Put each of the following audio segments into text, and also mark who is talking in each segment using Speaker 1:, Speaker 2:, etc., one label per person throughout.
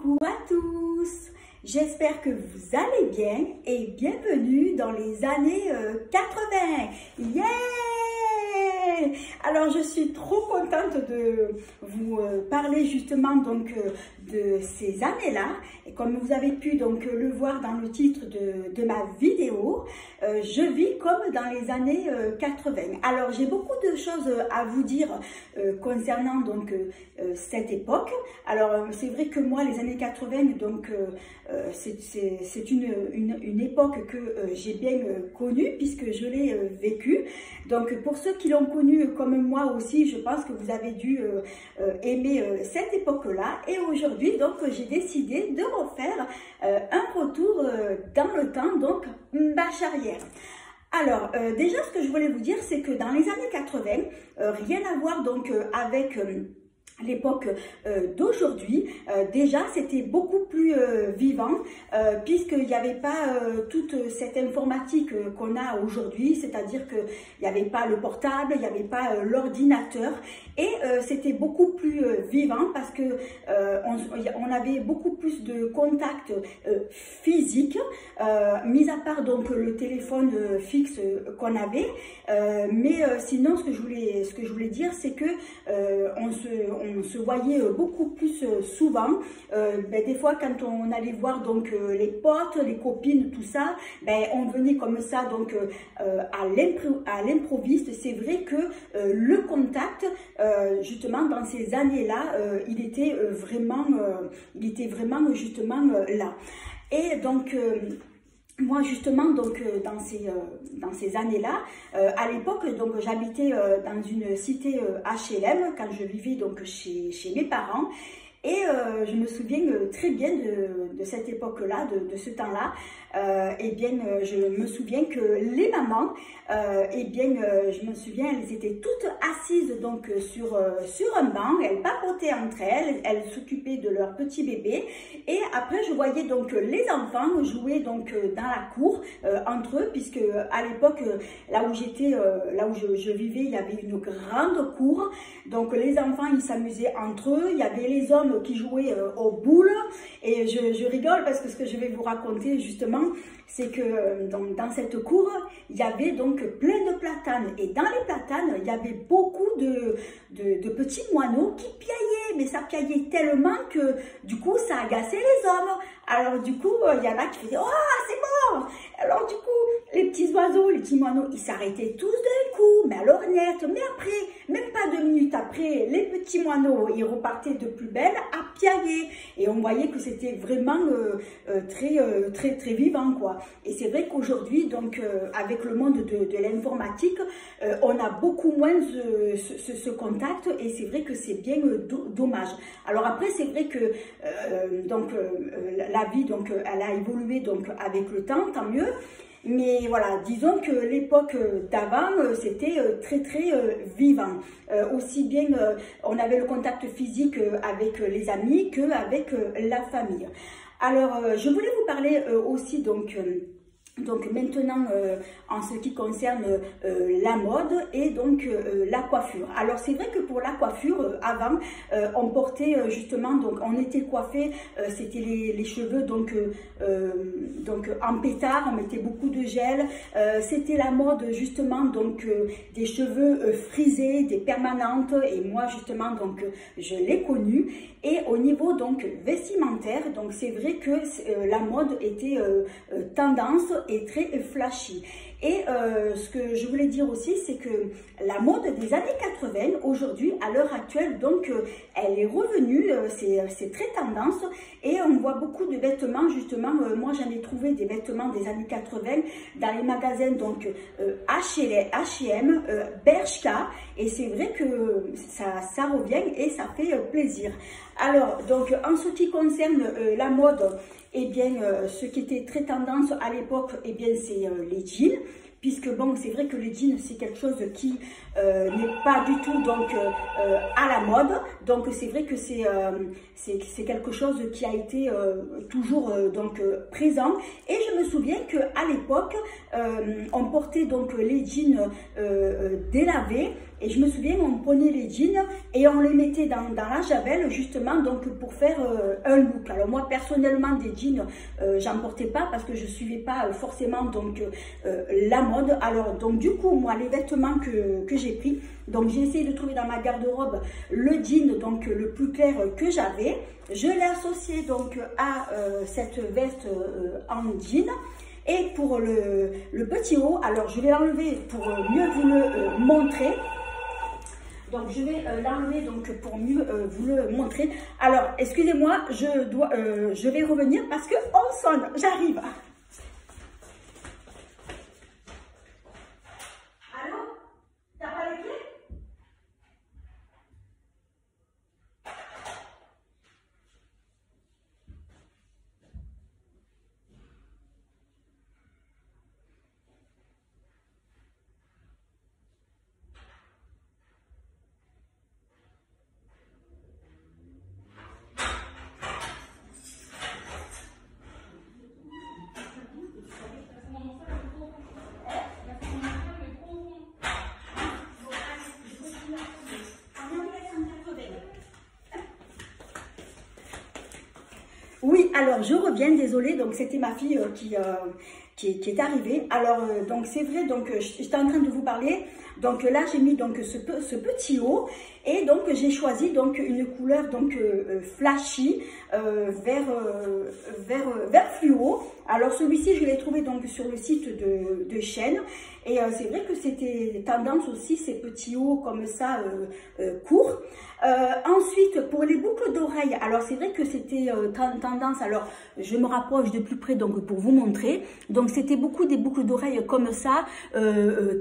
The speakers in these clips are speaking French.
Speaker 1: Coucou à tous, j'espère que vous allez bien et bienvenue dans les années 80. Yeah! Alors je suis trop contente de vous parler justement donc de ces années-là. Et comme vous avez pu donc le voir dans le titre de ma vidéo, je vis comme dans les années 80. Alors j'ai beaucoup de choses à vous dire concernant donc cette époque. Alors c'est vrai que moi les années 80 donc c'est une époque que j'ai bien connue puisque je l'ai vécue. Donc pour ceux qui l'ont connue comme moi aussi, je pense que vous avez dû aimer cette époque-là. Et aujourd'hui donc j'ai décidé de refaire un retour dans le temps, donc marche arrière. Alors, déjà, ce que je voulais vous dire, c'est que dans les années 80, rien à voir donc avec l'époque d'aujourd'hui, déjà c'était beaucoup plus vivant puisqu'il n'y avait pas toute cette informatique qu'on a aujourd'hui, c'est-à-dire qu'il n'y avait pas le portable, il n'y avait pas l'ordinateur et c'était beaucoup plus vivant parce que on avait beaucoup plus de contacts physiques, mis à part donc le téléphone fixe qu'on avait, mais sinon ce que je voulais dire c'est que on se voyait beaucoup plus souvent. Des fois quand on allait voir donc les potes, les copines, tout ça, on venait comme ça donc à l'improviste. C'est vrai que le contact justement dans ces années-là, il était vraiment justement là. Et donc moi justement donc dans ces années-là, à l'époque donc j'habitais dans une cité HLM quand je vivais donc chez mes parents. Et je me souviens très bien de cette époque-là, de ce temps-là. Je me souviens que les mamans, je me souviens, elles étaient toutes assises donc sur un banc, elles papotaient entre elles, elles s'occupaient de leur petit bébé. Et après, je voyais donc les enfants jouer donc dans la cour entre eux, puisque à l'époque, là où j'étais, là où je vivais, il y avait une grande cour. Donc les enfants, ils s'amusaient entre eux. Il y avait les hommes qui jouaient aux boules. Et je rigole parce que ce que je vais vous raconter justement, c'est que dans cette cour, il y avait donc plein de platanes. Et dans les platanes, il y avait beaucoup de petits moineaux qui piaillaient. Mais ça piaillait tellement que du coup, ça agaçait les hommes. Alors du coup, il y en a qui disaient « Oh, c'est bon !» Alors du coup, les petits oiseaux, les petits moineaux, ils s'arrêtaient tous d'un coup, mais alors net. Mais après, même pas 2 minutes après, les petits moineaux, ils repartaient de plus belle à piailler. Et on voyait que c'était vraiment très vivant, quoi. Et c'est vrai qu'aujourd'hui, donc, avec le monde de l'informatique, on a beaucoup moins ce contact et c'est vrai que c'est bien dommage. Alors après, c'est vrai que la vie, donc, elle a évolué donc, avec le temps, tant mieux. Mais voilà, disons que l'époque d'avant, c'était très vivant. Aussi bien, on avait le contact physique avec les amis qu'avec la famille. Alors, je voulais vous parler aussi donc maintenant en ce qui concerne la mode et donc la coiffure. Alors c'est vrai que pour la coiffure avant on portait justement donc on était coiffé, c'était les cheveux donc en pétard, on mettait beaucoup de gel, c'était la mode justement donc des cheveux frisés, des permanentes et moi justement donc je l'ai connu. Et au niveau donc vestimentaire, donc c'est vrai que la mode était tendance et très flashy. Et ce que je voulais dire aussi, c'est que la mode des années 80, aujourd'hui, à l'heure actuelle, donc elle est revenue, c'est très tendance et on voit beaucoup de vêtements, justement, moi j'en ai trouvé des vêtements des années 80 dans les magasins donc H&M, Bershka et c'est vrai que ça revient et ça fait plaisir. Alors, donc en ce qui concerne la mode, eh bien, ce qui était très tendance à l'époque, eh bien, c'est les jeans. Puisque bon, c'est vrai que les jeans, c'est quelque chose qui n'est pas du tout donc à la mode. Donc c'est vrai que c'est quelque chose qui a été toujours présent. Et je me souviens qu'à l'époque, on portait donc les jeans délavés. Et je me souviens, on prenait les jeans et on les mettait dans la javel justement donc pour faire un look. Alors moi personnellement des jeans, j'en portais pas parce que je suivais pas forcément donc la mode. Alors donc du coup moi les vêtements que j'ai pris, donc j'ai essayé de trouver dans ma garde-robe le jean donc le plus clair que j'avais. Je l'ai associé donc à cette veste en jean. Et pour le petit haut, alors je vais l'enlever pour mieux vous le montrer. Donc je vais l'enlever donc pour mieux vous le montrer. Alors excusez-moi, je vais revenir parce que on sonne. J'arrive. Allô? T'as pas les clés? Oui, alors je reviens, désolée, donc c'était ma fille qui est arrivée. Alors donc c'est vrai, donc j'étais en train de vous parler. Donc là j'ai mis donc ce petit haut et donc j'ai choisi donc une couleur donc flashy, vert fluo. Alors celui-ci je l'ai trouvé donc sur le site de Shein et c'est vrai que c'était tendance aussi ces petits hauts comme ça courts. Ensuite pour les boucles d'oreilles, alors c'est vrai que c'était tendance, alors je me rapproche de plus près donc pour vous montrer. Donc c'était beaucoup des boucles d'oreilles comme ça,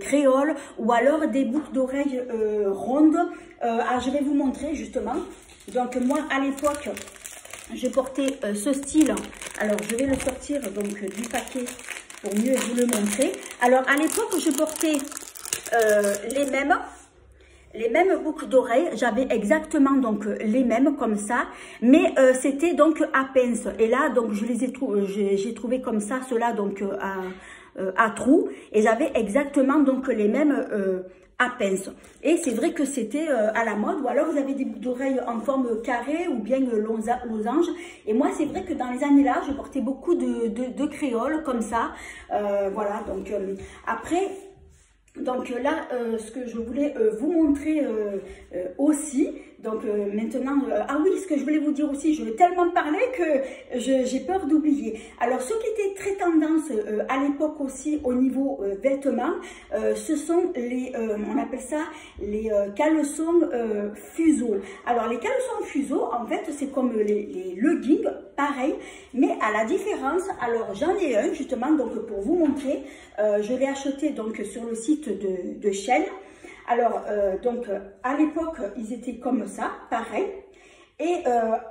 Speaker 1: créole, ou alors des boucles d'oreilles rondes. Alors je vais vous montrer justement. Donc moi à l'époque je portais ce style. Alors je vais le sortir donc du paquet pour mieux vous le montrer. Alors à l'époque je portais les mêmes boucles d'oreilles, j'avais exactement donc les mêmes comme ça, mais c'était donc à pince. Et là donc je les ai j'ai trouvé comme ça, cela donc à trous, et j'avais exactement donc les mêmes à pince. Et c'est vrai que c'était à la mode, ou alors vous avez des boucles d'oreilles en forme carré ou bien losange. Et moi c'est vrai que dans les années là, je portais beaucoup de créoles comme ça. Voilà, donc après. Donc là, ce que je voulais vous montrer aussi, donc maintenant, ah oui, ce que je voulais vous dire aussi, je vais tellement parler que j'ai peur d'oublier. Alors, ce qui était très tendance à l'époque aussi au niveau vêtements, ce sont les, on appelle ça les caleçons fuseaux. Alors, les caleçons fuseaux, en fait, c'est comme les leggings, pareil, mais à la différence, alors j'en ai un justement, donc pour vous montrer, je l'ai acheté donc sur le site de Shein. Alors donc à l'époque ils étaient comme ça, pareil, et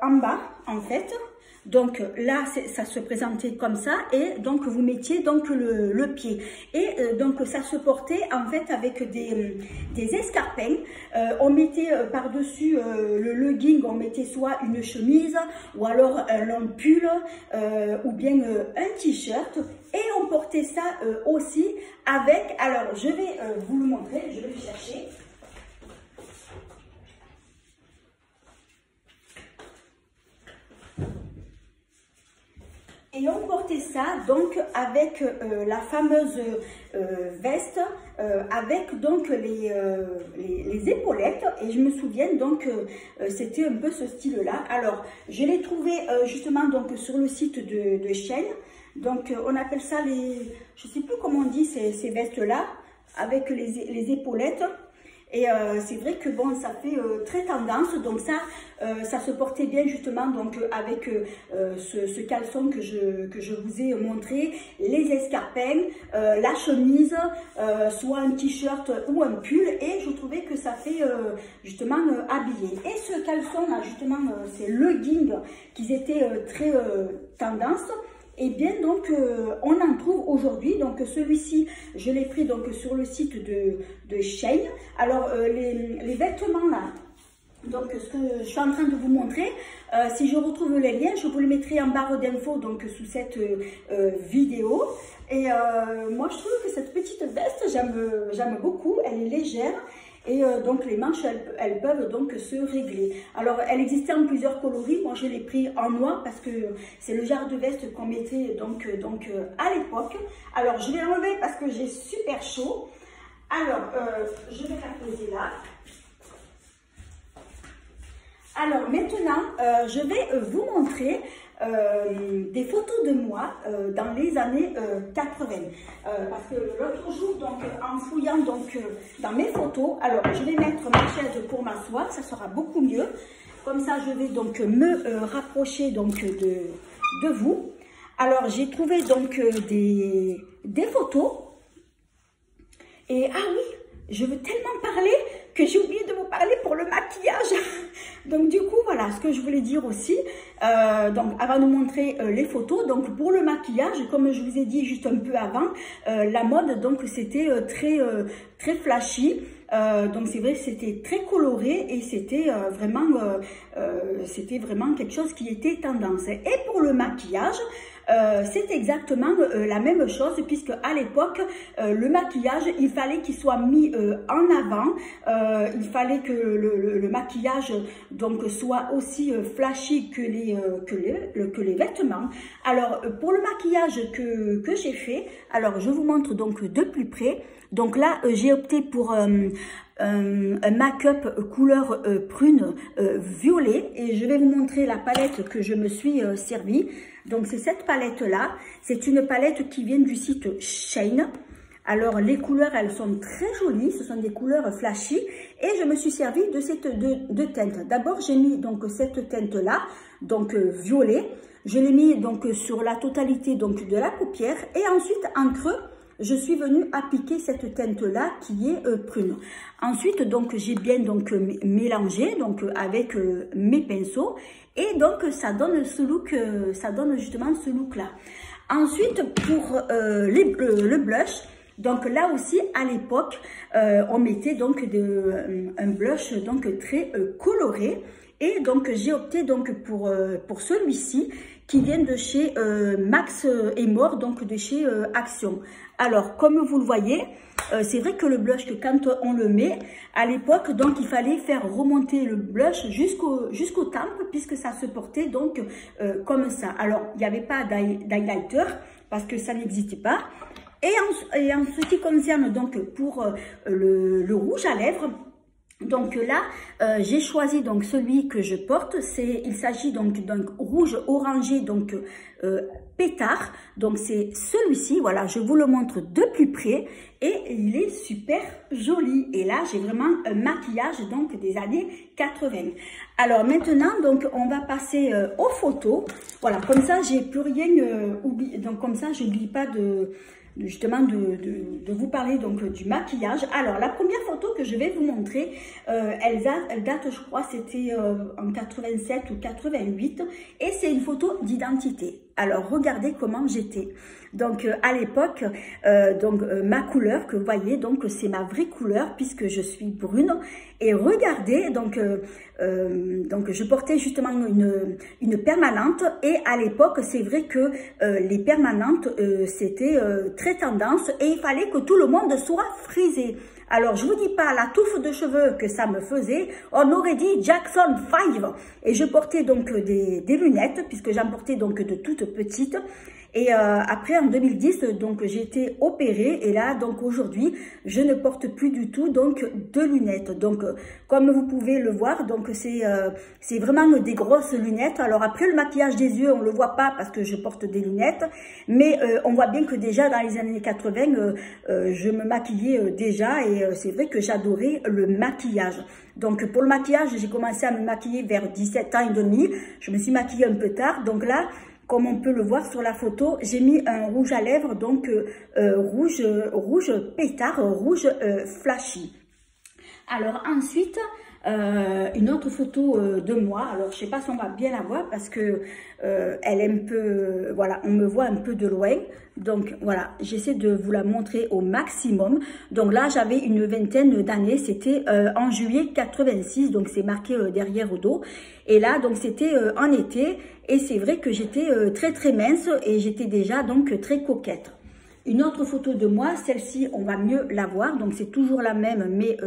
Speaker 1: en bas en fait, donc là ça se présentait comme ça, et donc vous mettiez donc le pied, et donc ça se portait en fait avec des escarpins. On mettait par-dessus le legging, on mettait soit une chemise ou alors un long pull ou bien un t-shirt, et on portait ça aussi avec, alors je vais vous le montrer, je vais le chercher. Et on portait ça donc avec la fameuse veste, avec donc les épaulettes. Et je me souviens donc c'était un peu ce style-là. Alors je l'ai trouvé justement donc sur le site de Shein. Donc on appelle ça je sais plus comment on dit ces vestes-là, avec les épaulettes. Et c'est vrai que bon, ça fait très tendance, donc ça se portait bien justement donc avec ce caleçon que je vous ai montré, les escarpins, la chemise, soit un t-shirt ou un pull, et je trouvais que ça fait justement habillé. Et ce caleçon là justement, c'est legging qui étaient très tendance. Et bien donc on en trouve aujourd'hui, donc celui-ci je l'ai pris donc sur le site de Shein. Alors les vêtements là, Donc, ce que je suis en train de vous montrer, si je retrouve les liens, je vous les mettrai en barre d'infos donc sous cette vidéo. Et moi, je trouve que cette petite veste, j'aime beaucoup. Elle est légère et donc les manches, elles peuvent donc se régler. Alors, elle existait en plusieurs coloris. Moi, je l'ai pris en noir parce que c'est le genre de veste qu'on mettait donc à l'époque. Alors, je vais l'enlever parce que j'ai super chaud. Alors, je vais la poser là. Alors maintenant, je vais vous montrer des photos de moi dans les années 80. Parce que l'autre jour, donc, en fouillant donc, dans mes photos, alors je vais mettre ma chaise pour m'asseoir, ça sera beaucoup mieux. Comme ça, je vais donc me rapprocher donc, de vous. Alors, j'ai trouvé donc des photos. Et ah oui, je veux tellement parler que j'ai oublié de vous parler pour le maquillage. Donc du coup, voilà ce que je voulais dire aussi. Donc avant de montrer les photos, donc pour le maquillage, comme je vous ai dit juste un peu avant, la mode, donc c'était très flashy. Donc c'est vrai, c'était très coloré et c'était vraiment quelque chose qui était tendance. Et pour le maquillage, c'est exactement la même chose puisque à l'époque, le maquillage, il fallait qu'il soit mis en avant. Il fallait que le maquillage donc soit aussi flashy que les vêtements. Alors pour le maquillage que j'ai fait, alors je vous montre donc de plus près. Donc là, j'ai opté pour un make-up couleur prune violet et je vais vous montrer la palette que je me suis servie. Donc c'est cette palette-là, c'est une palette qui vient du site Shein. Alors les couleurs, elles sont très jolies, ce sont des couleurs flashy et je me suis servi de cette deux teintes. D'abord, j'ai mis donc cette teinte-là, donc violet. Je l'ai mis donc sur la totalité donc de la paupière et ensuite en creux, je suis venue appliquer cette teinte-là qui est prune. Ensuite, donc, j'ai bien donc mélangé donc avec mes pinceaux et donc ça donne ce look, ça donne justement ce look-là. Ensuite, pour le blush, donc là aussi à l'époque, on mettait donc un blush donc très coloré. Et donc j'ai opté donc pour celui-ci qui vient de chez Max & More, donc de chez Action. Alors comme vous le voyez, c'est vrai que le blush, quand on le met, à l'époque, donc il fallait faire remonter le blush jusqu'aux tempes puisque ça se portait donc comme ça. Alors il n'y avait pas d'highlighter parce que ça n'existait pas. Et en ce qui concerne donc pour le rouge à lèvres, donc là, j'ai choisi donc celui que je porte. Il s'agit donc d'un rouge orangé, donc pétard. Donc c'est celui-ci. Voilà, je vous le montre de plus près et il est super joli. Et là, j'ai vraiment un maquillage donc des années 80. Alors maintenant, donc on va passer aux photos. Voilà, comme ça, j'ai plus rien oublié. Donc comme ça, je n'oublie pas justement de vous parler donc du maquillage. Alors la première photo que je vais vous montrer, elle date je crois c'était en 87 ou 88 et c'est une photo d'identité. Alors regardez comment j'étais. Donc à l'époque, ma couleur que vous voyez, donc c'est ma vraie couleur puisque je suis brune. Et regardez, donc je portais justement une permanente. Et à l'époque, c'est vrai que les permanentes, c'était très tendance et il fallait que tout le monde soit frisé. Alors, je vous dis pas la touffe de cheveux que ça me faisait, on aurait dit Jackson 5. Et je portais donc des lunettes, puisque j'en portais donc de toutes petites. Et après, en 2010, donc j'ai été opérée. Et là, donc aujourd'hui, je ne porte plus du tout donc de lunettes. Donc, comme vous pouvez le voir, donc c'est vraiment des grosses lunettes. Alors après, le maquillage des yeux, on le voit pas parce que je porte des lunettes. Mais on voit bien que déjà dans les années 80, je me maquillais déjà. Et c'est vrai que j'adorais le maquillage. Donc pour le maquillage, j'ai commencé à me maquiller vers 17 ans et demi. Je me suis maquillée un peu tard. Donc là, comme on peut le voir sur la photo, j'ai mis un rouge à lèvres, donc rouge pétard, rouge flashy. Alors ensuite, une autre photo de moi. Alors, je sais pas si on va bien la voir parce que elle est un peu, voilà, on me voit un peu de loin. Donc, voilà, j'essaie de vous la montrer au maximum. Donc là, j'avais une vingtaine d'années. C'était en juillet 86. Donc, c'est marqué derrière au dos. Et là, donc, c'était en été. Et c'est vrai que j'étais très, très mince et j'étais déjà donc très coquette. Une autre photo de moi, celle-ci, on va mieux la voir. Donc, c'est toujours la même, mais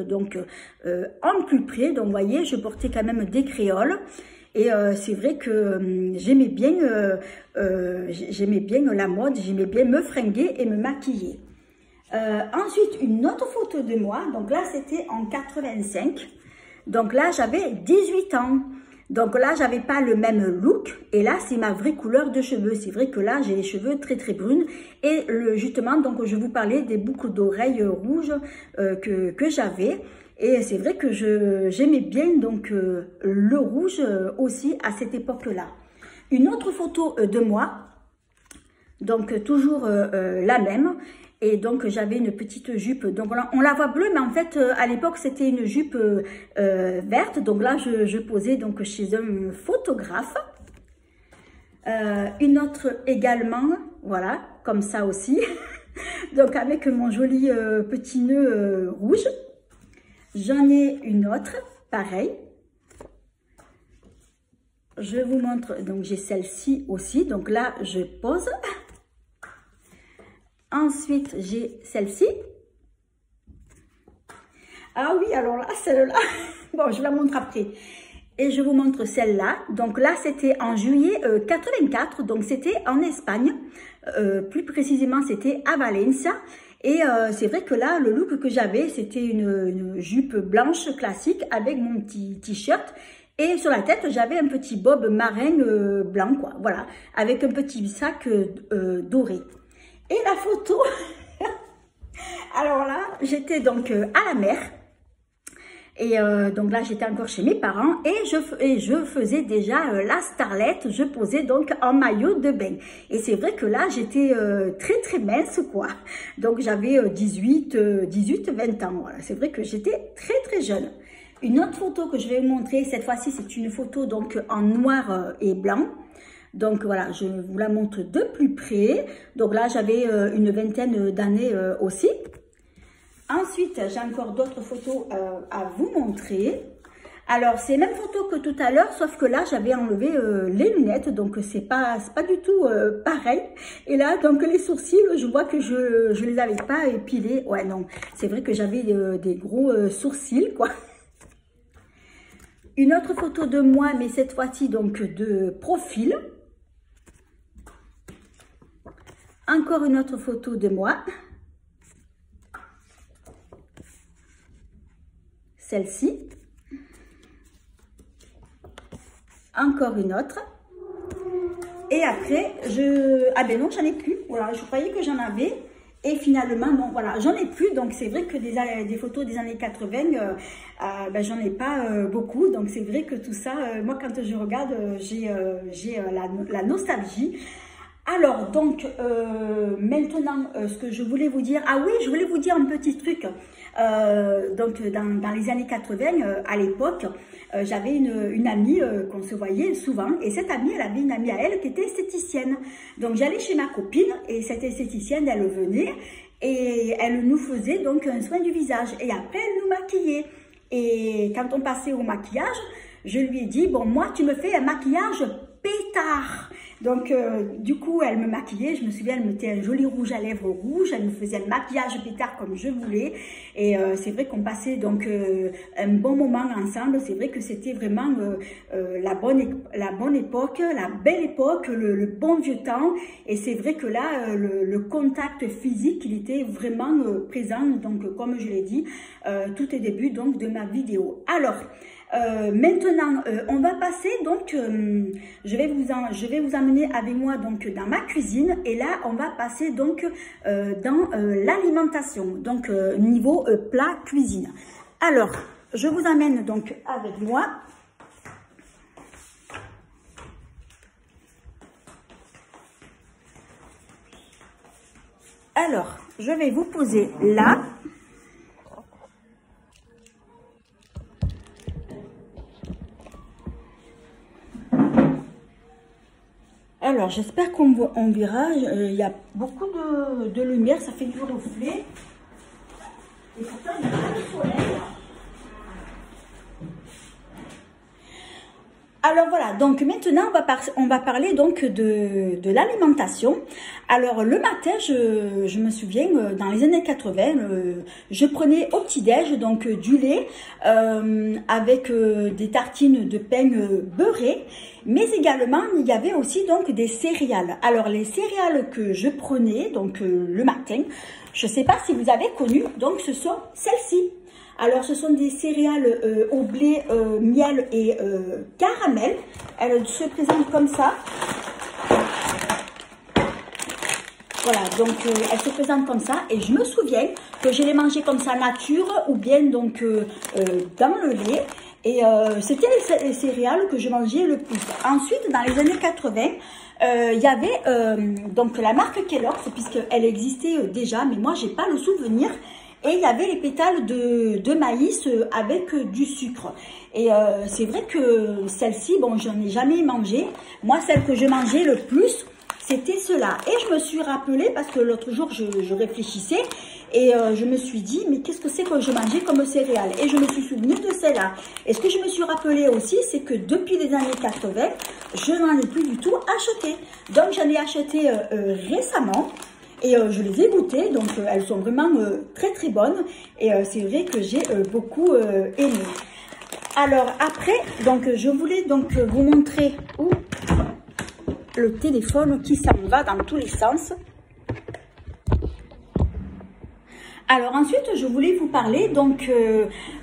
Speaker 1: en plus près. Donc, vous voyez, je portais quand même des créoles. Et c'est vrai que j'aimais bien la mode, j'aimais bien me fringuer et me maquiller. Ensuite, une autre photo de moi. Donc là, c'était en 85. Donc là, j'avais 18 ans. Donc là, j'avais pas le même look. Et là, c'est ma vraie couleur de cheveux. C'est vrai que là, j'ai les cheveux très, très brunes. Et justement, donc, je vous parlais des boucles d'oreilles rouges que j'avais. Et c'est vrai que j'aimais bien donc le rouge aussi à cette époque-là. Une autre photo de moi. Donc, toujours la même. Et donc, j'avais une petite jupe. Donc, on la voit bleue, mais en fait, à l'époque, c'était une jupe verte. Donc là, je posais donc chez un photographe. Une autre également, voilà, comme ça aussi. Donc, avec mon joli petit nœud rouge. J'en ai une autre, pareil. Je vous montre, donc j'ai celle-ci aussi. Donc là, je pose. Ensuite, j'ai celle-ci. Ah oui, alors là, celle-là, bon, je la montre après. Et je vous montre celle-là. Donc là, c'était en juillet 84. Donc, c'était en Espagne. Plus précisément, c'était à Valencia. Et c'est vrai que là, le look que j'avais, c'était une jupe blanche classique avec mon petit t-shirt. Et sur la tête, j'avais un petit bob marin blanc, quoi. Voilà, avec un petit sac doré. Et la photo, alors là, j'étais donc à la mer. Et donc là, j'étais encore chez mes parents et je faisais déjà la starlette. Je posais donc en maillot de bain. Et c'est vrai que là, j'étais très, très mince, quoi. Donc, j'avais 18, 20 ans. Voilà. C'est vrai que j'étais très, très jeune. Une autre photo que je vais vous montrer, cette fois-ci, c'est une photo donc en noir et blanc. Donc voilà, je vous la montre de plus près. Donc là, j'avais une vingtaine d'années aussi. Ensuite, j'ai encore d'autres photos à vous montrer. Alors, c'est la même photo que tout à l'heure, sauf que là, j'avais enlevé les lunettes. Donc, c'est pas du tout pareil. Et là, donc, les sourcils, je vois que je les avais pas épilés. Ouais, non, c'est vrai que j'avais des gros sourcils, quoi. Une autre photo de moi, mais cette fois-ci, donc, de profil. Encore une autre photo de moi. Celle-ci. Encore une autre. Et après, ah ben non, j'en ai plus. Voilà, je croyais que j'en avais. Et finalement, non, voilà, j'en ai plus. Donc, c'est vrai que des photos des années 80, ben, j'en ai pas beaucoup. Donc, c'est vrai que tout ça, moi, quand je regarde, j'ai la nostalgie. Alors, donc, maintenant, ce que je voulais vous dire... Ah oui, je voulais vous dire un petit truc. Donc, dans les années 80, à l'époque, j'avais une amie qu'on se voyait souvent. Et cette amie, elle avait une amie à elle qui était esthéticienne. Donc, j'allais chez ma copine et cette esthéticienne, elle venait et elle nous faisait donc un soin du visage. Et après, elle nous maquillait. Et quand on passait au maquillage, je lui ai dit, bon, moi, tu me fais un maquillage pétard. Donc, du coup, elle me maquillait. Je me souviens, elle mettait un joli rouge à lèvres rouge. Elle me faisait un maquillage pétard comme je voulais. Et c'est vrai qu'on passait donc un bon moment ensemble. C'est vrai que c'était vraiment la bonne époque, la belle époque, le bon vieux temps. Et c'est vrai que là, le contact physique, il était vraiment présent. Donc, comme je l'ai dit, tout est début donc de ma vidéo. Alors, maintenant, on va passer donc, je vais vous emmener avec moi donc dans ma cuisine et là on va passer donc dans l'alimentation, donc niveau plat cuisine. Alors, je vous amène donc avec moi. Alors, je vais vous poser là. Alors, j'espère qu'on verra. Il y a beaucoup de lumière, ça fait du reflet. Et pourtant, il n'y a pas de soleil. Alors voilà, donc maintenant on va parler donc de l'alimentation. Alors le matin, je me souviens, dans les années 80, je prenais au petit-déj donc du lait avec des tartines de pain beurré, mais également il y avait aussi donc des céréales. Alors les céréales que je prenais donc le matin, je ne sais pas si vous avez connu, donc ce sont celles-ci. Alors, ce sont des céréales au blé, miel et caramel. Elles se présentent comme ça. Voilà, donc elles se présentent comme ça. Et je me souviens que je les mangeais comme ça nature ou bien donc dans le lait. Et c'était les céréales que je mangeais le plus. Ensuite, dans les années 80, il y avait donc la marque Kellogg's, puisqu'elle existait déjà, mais moi, j'ai pas le souvenir. Et il y avait les pétales de maïs avec du sucre. Et c'est vrai que celle-ci, bon, j'en ai jamais mangé. Moi, celle que je mangeais le plus, c'était cela. Et je me suis rappelé, parce que l'autre jour, je réfléchissais, et je me suis dit, mais qu'est-ce que c'est que je mangeais comme céréales? Et je me suis souvenu de celle-là. Et ce que je me suis rappelé aussi, c'est que depuis les années 80, je n'en ai plus du tout acheté. Donc, j'en ai acheté récemment. Et je les ai goûtées, donc elles sont vraiment très très bonnes. Et c'est vrai que j'ai beaucoup aimé. Alors après, donc je voulais donc vous montrer où le téléphone qui s'en va dans tous les sens. Alors ensuite, je voulais vous parler donc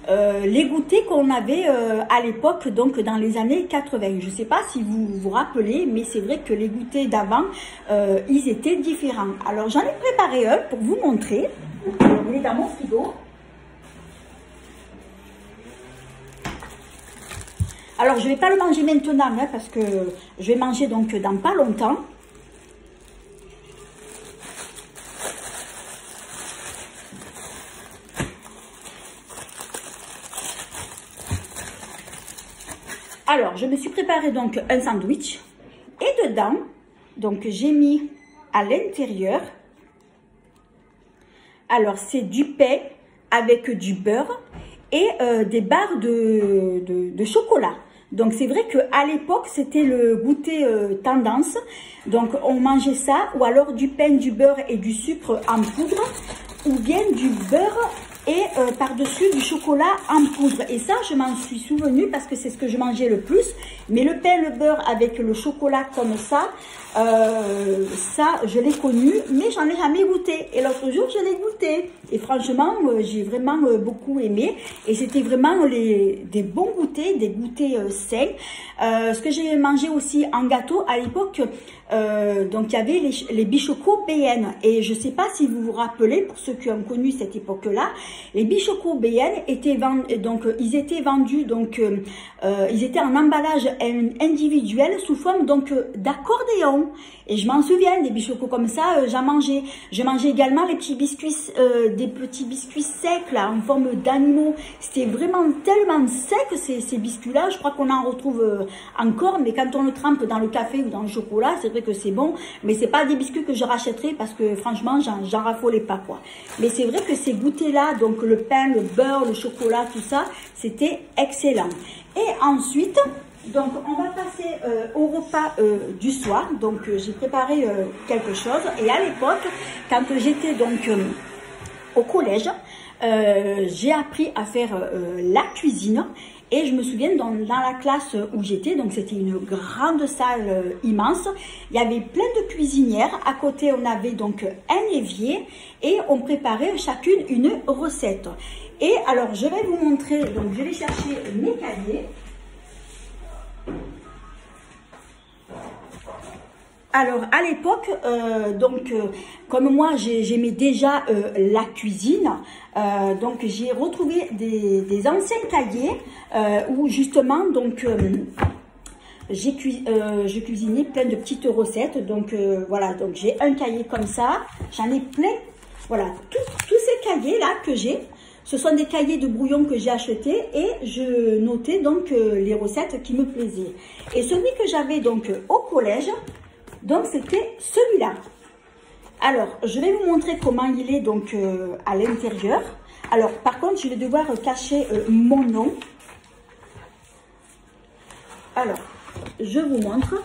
Speaker 1: les goûters qu'on avait à l'époque, donc dans les années 80. Je ne sais pas si vous vous rappelez, mais c'est vrai que les goûters d'avant, ils étaient différents. Alors j'en ai préparé un pour vous montrer. Il est dans mon frigo. Alors je ne vais pas le manger maintenant, hein, parce que je vais manger donc dans pas longtemps. Alors, je me suis préparé donc un sandwich et dedans, donc j'ai mis à l'intérieur, alors c'est du pain avec du beurre et des barres de chocolat. Donc c'est vrai qu'à l'époque c'était le goûter tendance, donc on mangeait ça ou alors du pain, du beurre et du sucre en poudre ou bien du beurre et par-dessus du chocolat en poudre. Et ça, je m'en suis souvenu parce que c'est ce que je mangeais le plus. Mais le pain, le beurre avec le chocolat comme ça, je l'ai connu, mais j'en ai jamais goûté. Et l'autre jour, je l'ai goûté. Et franchement, j'ai vraiment beaucoup aimé. Et c'était vraiment des bons goûters, des goûters sains. Ce que j'ai mangé aussi en gâteau à l'époque, donc il y avait les bichocos BN. Et je ne sais pas si vous vous rappelez, pour ceux qui ont connu cette époque-là, les bichocos BN étaient vendus, donc ils étaient vendus, donc ils étaient en emballage individuel sous forme donc d'accordéon. Et je m'en souviens des bichocos comme ça, j'en mangeais. Je mangeais également les petits biscuits, des petits biscuits secs là en forme d'animaux. C'était vraiment tellement sec ces biscuits-là. Je crois qu'on en retrouve encore, mais quand on le trempe dans le café ou dans le chocolat, c'est vrai que c'est bon. Mais c'est pas des biscuits que je rachèterais parce que franchement, j'en raffolais pas quoi. Mais c'est vrai que ces goûters-là, donc le pain, le beurre, le chocolat, tout ça, c'était excellent. Et ensuite, donc on va passer au repas du soir. Donc j'ai préparé quelque chose. Et à l'époque, quand j'étais donc au collège, j'ai appris à faire la cuisine. Et je me souviens dans la classe où j'étais, donc c'était une grande salle immense, il y avait plein de cuisinières. À côté, on avait donc un évier et on préparait chacune une recette. Et alors, je vais vous montrer, donc je vais chercher mes cahiers. Alors, à l'époque, comme moi, j'aimais déjà la cuisine, donc j'ai retrouvé des anciens cahiers où justement, donc, je cuisinais plein de petites recettes. Donc, voilà, donc j'ai un cahier comme ça, j'en ai plein. Voilà, tous ces cahiers-là que j'ai, ce sont des cahiers de brouillon que j'ai achetés et je notais donc les recettes qui me plaisaient. Et celui que j'avais donc au collège, Donc, c'était celui-là. Alors, je vais vous montrer comment il est donc à l'intérieur. Alors, par contre, je vais devoir cacher mon nom. Alors, je vous montre.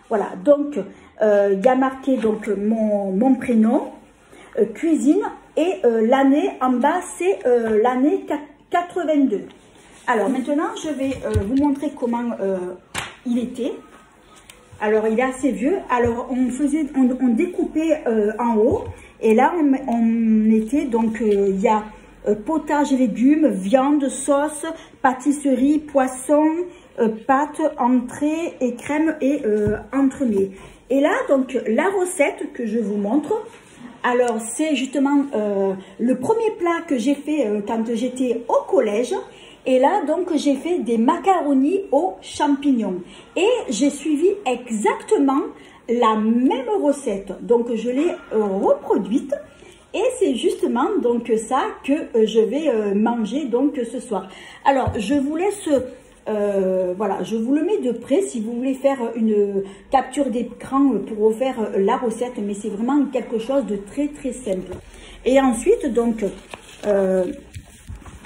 Speaker 1: Voilà, donc, il y a marqué donc mon prénom, cuisine, et l'année en bas, c'est l'année 82. Alors, maintenant, je vais vous montrer comment il était. Alors, il est assez vieux. Alors, on découpait en haut. Et là, on était, donc, il y a potage et légumes, viande, sauce, pâtisserie, poisson, pâtes, entrée et crème et entremets. Et là, donc, la recette que je vous montre, alors, c'est justement le premier plat que j'ai fait quand j'étais au collège. Et là, donc, j'ai fait des macaronis aux champignons. Et j'ai suivi exactement la même recette. Donc, je l'ai reproduite. Et c'est justement donc ça que je vais manger donc ce soir. Alors, je vous laisse, voilà, je vous le mets de près si vous voulez faire une capture d'écran pour refaire la recette. Mais c'est vraiment quelque chose de très, très simple. Et ensuite, donc...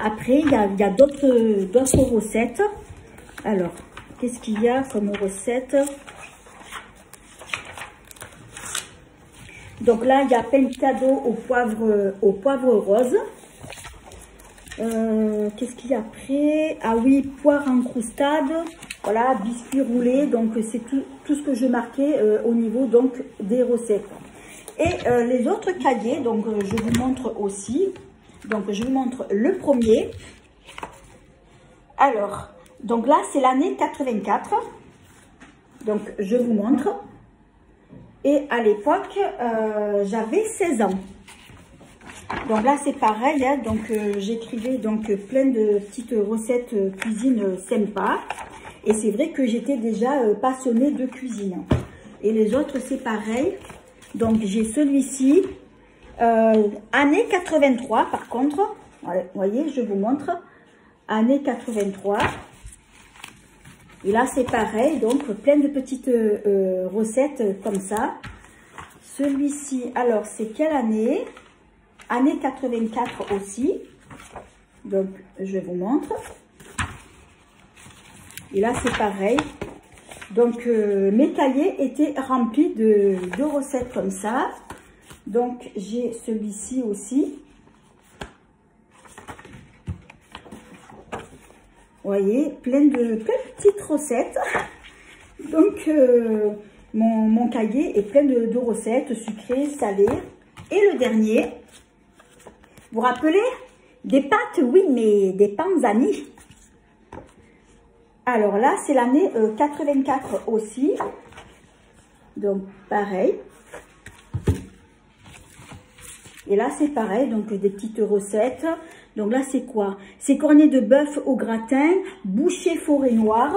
Speaker 1: après, il y a d'autres recettes. Alors, qu'est-ce qu'il y a comme recette? Donc là, il y a pentado au poivre rose. Qu'est-ce qu'il y a après? Ah oui, poire en croustade. Voilà, biscuits roulés. Donc, c'est tout ce que je marquais au niveau donc des recettes. Et les autres cahiers, donc je vous montre aussi. Donc, je vous montre le premier. Alors, donc là, c'est l'année 84. Donc, je vous montre. Et à l'époque, j'avais 16 ans. Donc là, c'est pareil. Hein, donc, j'écrivais donc plein de petites recettes cuisine sympas. Et c'est vrai que j'étais déjà passionnée de cuisine. Et les autres, c'est pareil. Donc, j'ai celui-ci. Année 83 par contre, vous voyez, je vous montre, année 83, et là c'est pareil, donc plein de petites recettes comme ça. Celui-ci, alors c'est quelle année? Année 84 aussi, donc je vous montre, et là c'est pareil. Donc mes cahiers étaient remplis de recettes comme ça. Donc, j'ai celui-ci aussi. Vous voyez, plein de petites recettes. Donc, mon cahier est plein de recettes sucrées, salées. Et le dernier, vous vous rappelez? Des pâtes, oui, mais des panzani. Alors là, c'est l'année 84 aussi. Donc, pareil. Et là, c'est pareil, donc des petites recettes. Donc là, c'est quoi? C'est cornet de bœuf au gratin, boucher forêt noire.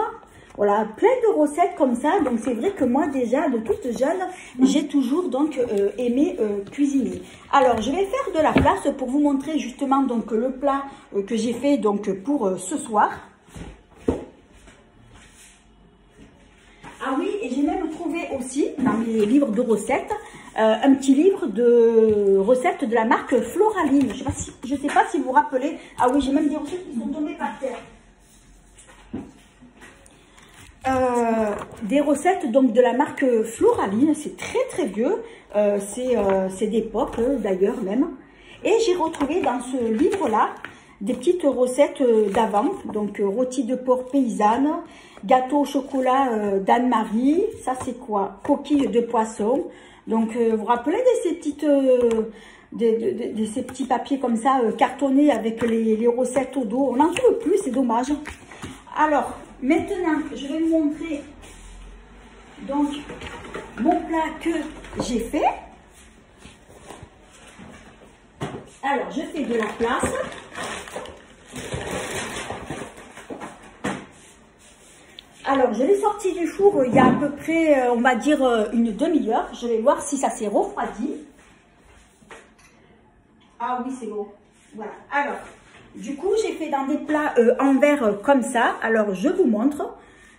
Speaker 1: Voilà, plein de recettes comme ça. Donc, c'est vrai que moi, déjà, de toute jeune, j'ai toujours donc aimé cuisiner. Alors, je vais faire de la place pour vous montrer justement donc le plat que j'ai fait donc pour ce soir. Ah oui, et j'ai même trouvé aussi dans mes livres de recettes un petit livre de recettes de la marque Floraline. Je sais pas si vous vous rappelez. Ah oui, j'ai même des recettes qui sont tombées par terre. Des recettes donc de la marque Floraline, c'est très très vieux, c'est d'époque d'ailleurs même. Et j'ai retrouvé dans ce livre-là des petites recettes d'avant, donc rôti de porc paysanne, gâteau au chocolat d'Anne-Marie, ça c'est quoi? Coquilles de poisson. Donc vous vous rappelez de ces petites ces petits papiers comme ça cartonnés avec les recettes au dos? On n'en trouve plus, c'est dommage. Alors maintenant, je vais vous montrer donc mon plat que j'ai fait. Alors, je fais de la place. Alors, je l'ai sorti du four il y a à peu près, on va dire, une demi-heure. Je vais voir si ça s'est refroidi. Ah oui, c'est bon. Voilà. Alors, du coup, j'ai fait dans des plats en verre comme ça. Alors, je vous montre.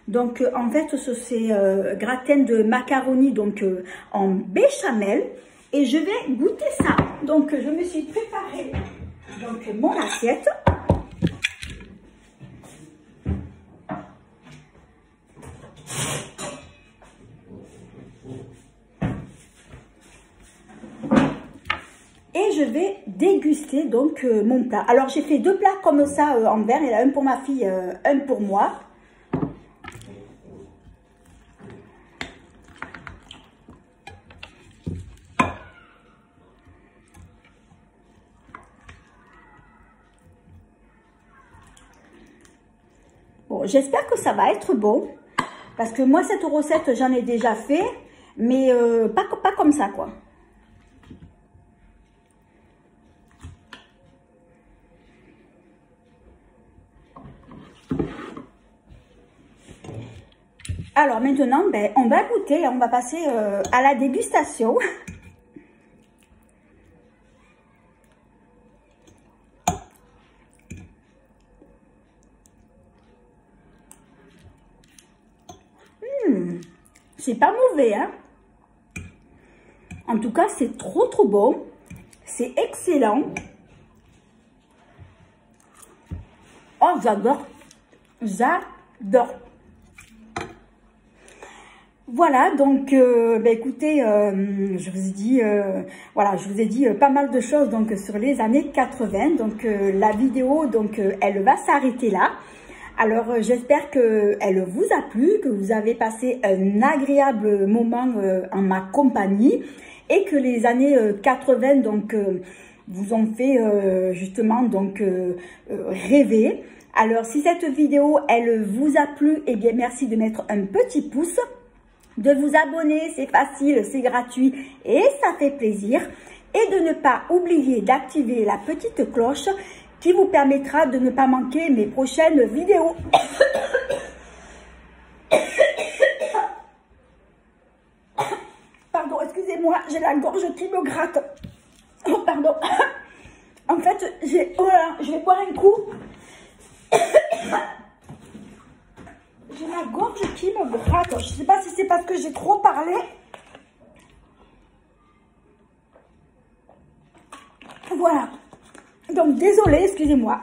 Speaker 1: Donc en fait c'est gratin de macaroni donc en béchamel et je vais goûter ça. Donc je me suis préparé donc mon assiette. Et je vais déguster donc mon plat. Alors j'ai fait 2 plats comme ça en verre. Il y en a un pour ma fille, un pour moi. Bon, j'espère que ça va être bon. Parce que moi cette recette j'en ai déjà fait. Mais pas comme ça quoi. Alors maintenant, ben, on va goûter, on va passer à la dégustation. C'est pas mauvais, hein. En tout cas, c'est trop bon. C'est excellent. Oh, j'adore. J'adore. Voilà, donc, ben écoutez, je vous ai dit, voilà, je vous ai dit pas mal de choses donc sur les années 80. Donc, la vidéo, donc, elle va s'arrêter là. Alors, j'espère qu'elle vous a plu, que vous avez passé un agréable moment en ma compagnie et que les années 80, donc, vous ont fait justement donc rêver. Alors, si cette vidéo, elle vous a plu, eh bien, merci de mettre un petit pouce. De vous abonner, c'est facile, c'est gratuit et ça fait plaisir. Et de ne pas oublier d'activer la petite cloche qui vous permettra de ne pas manquer mes prochaines vidéos. Pardon, excusez-moi, j'ai la gorge qui me gratte. Oh, pardon. En fait, voilà, je vais boire un coup. J'ai la gorge qui me gratte. Je ne sais pas si c'est parce que j'ai trop parlé. Voilà. Donc, désolée, excusez-moi.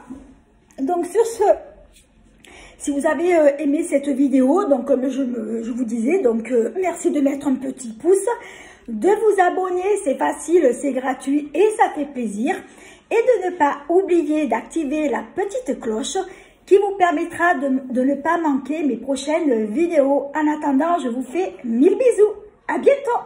Speaker 1: Donc, sur ce, si vous avez aimé cette vidéo, donc comme je vous disais, donc merci de mettre un petit pouce, de vous abonner, c'est facile, c'est gratuit et ça fait plaisir. Et de ne pas oublier d'activer la petite cloche qui vous permettra de ne pas manquer mes prochaines vidéos. En attendant, je vous fais 1000 bisous. À bientôt.